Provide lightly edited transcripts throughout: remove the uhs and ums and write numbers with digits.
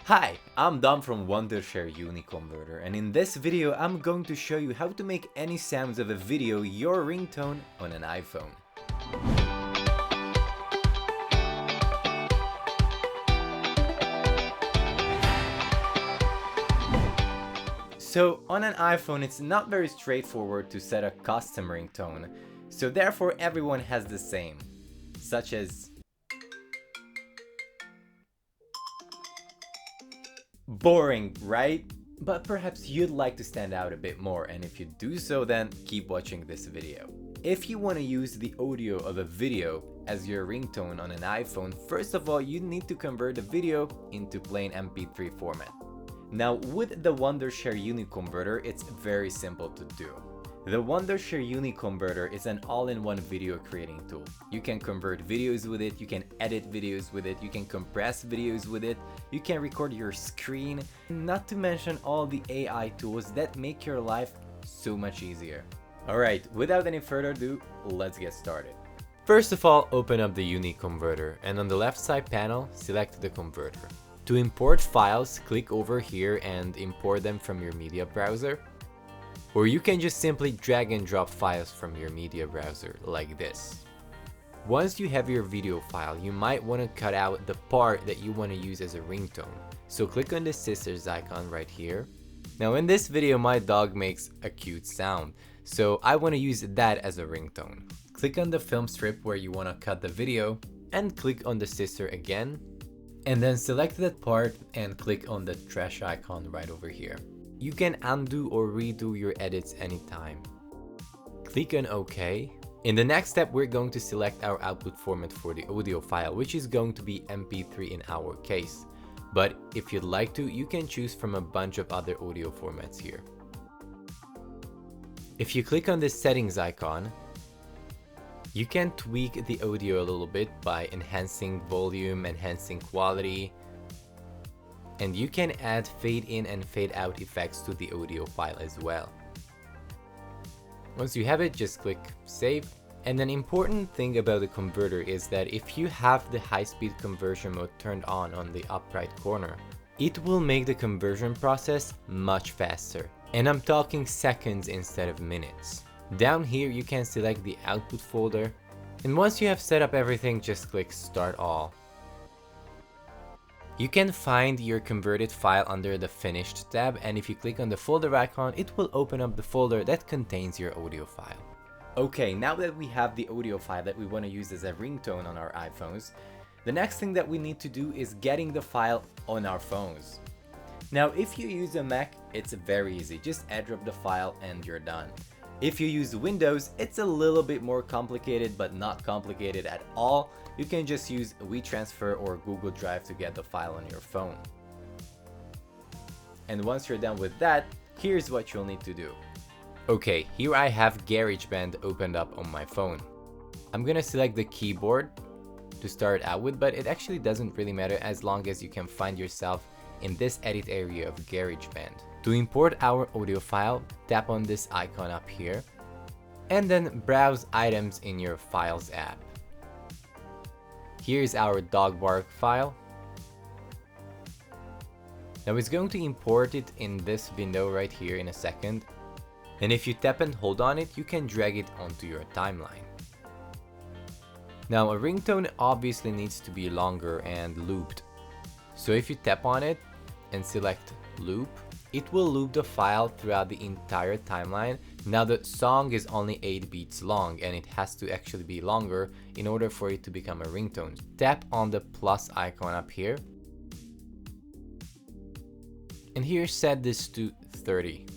Hi, I'm Dom from Wondershare UniConverter, and in this video I'm going to show you how to make any sounds of a video your ringtone on an iPhone. So on an iPhone it's not very straightforward to set a custom ringtone, so therefore everyone has the same, such as boring, right? But perhaps you'd like to stand out a bit more, and if you do so, then keep watching this video. If you want to use the audio of a video as your ringtone on an iPhone, first of all you need to convert the video into plain MP3 format. Now with the Wondershare UniConverter it's very simple to do. The Wondershare UniConverter is an all-in-one video creating tool. You can convert videos with it, you can edit videos with it, you can compress videos with it, you can record your screen, not to mention all the AI tools that make your life so much easier. Alright, without any further ado, let's get started. First of all, open up the UniConverter and on the left side panel, select the converter. To import files, click over here and import them from your media browser. Or you can just simply drag and drop files from your media browser like this. Once you have your video file, you might want to cut out the part that you want to use as a ringtone. So click on the scissors icon right here. Now in this video my dog makes a cute sound, so I want to use that as a ringtone. Click on the film strip where you want to cut the video and click on the scissor again. And then select that part and click on the trash icon right over here. You can undo or redo your edits anytime. Click on OK. In the next step, we're going to select our output format for the audio file, which is going to be MP3 in our case. But if you'd like to, you can choose from a bunch of other audio formats here. If you click on this settings icon, you can tweak the audio a little bit by enhancing volume, enhancing quality, and you can add fade in and fade out effects to the audio file as well. Once you have it, just click save. And an important thing about the converter is that if you have the high-speed conversion mode turned on the up right corner, it will make the conversion process much faster. And I'm talking seconds instead of minutes. Down here you can select the output folder, and once you have set up everything, just click start all. You can find your converted file under the finished tab, and if you click on the folder icon, it will open up the folder that contains your audio file. Okay, now that we have the audio file that we want to use as a ringtone on our iPhones, the next thing that we need to do is getting the file on our phones. Now if you use a Mac, it's very easy, just airdrop the file and you're done. If you use Windows, it's a little bit more complicated, but not complicated at all. You can just use WeTransfer or Google Drive to get the file on your phone. And once you're done with that, here's what you'll need to do. Okay, here I have GarageBand opened up on my phone. I'm gonna select the keyboard to start out with, but it actually doesn't really matter as long as you can find yourself in this edit area of GarageBand. To import our audio file, tap on this icon up here, and then browse items in your Files app. Here's our dog bark file. Now it's going to import it in this window right here in a second, and if you tap and hold on it, you can drag it onto your timeline. Now a ringtone obviously needs to be longer and looped. So if you tap on it and select loop, it will loop the file throughout the entire timeline. Now the song is only 8 beats long and it has to actually be longer in order for it to become a ringtone. Tap on the plus icon up here. And here set this to 30.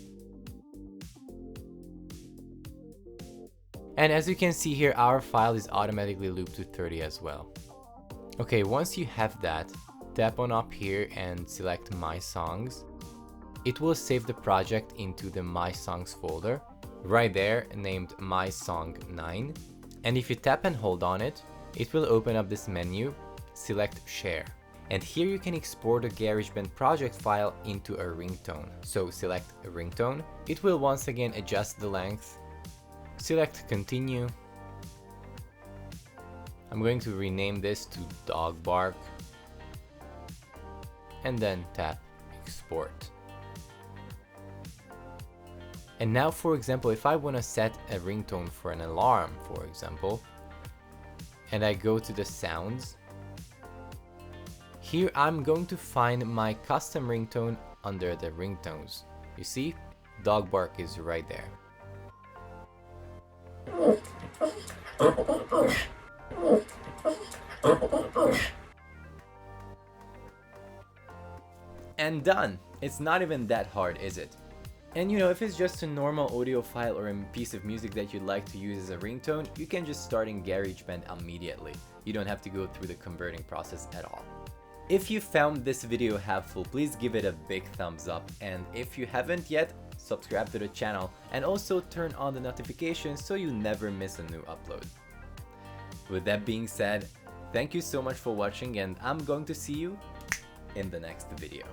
And as you can see here, our file is automatically looped to 30 as well. Okay, once you have that, tap on up here and select My Songs. It will save the project into the My Songs folder, right there named My Song 9. And if you tap and hold on it, it will open up this menu, select Share. And here you can export a GarageBand project file into a ringtone. So select a ringtone. It will once again adjust the length. Select Continue. I'm going to rename this to Dog Bark. and then tap export. And now, for example, if I want to set a ringtone for an alarm, for example, and I go to the sounds, here I'm going to find my custom ringtone under the ringtones. You see, dog bark is right there. And done! It's not even that hard, is it? And you know, if it's just a normal audio file or a piece of music that you'd like to use as a ringtone, you can just start in GarageBand immediately. You don't have to go through the converting process at all. If you found this video helpful, please give it a big thumbs up, and if you haven't yet, subscribe to the channel and also turn on the notifications so you never miss a new upload. With that being said, thank you so much for watching, and I'm going to see you in the next video.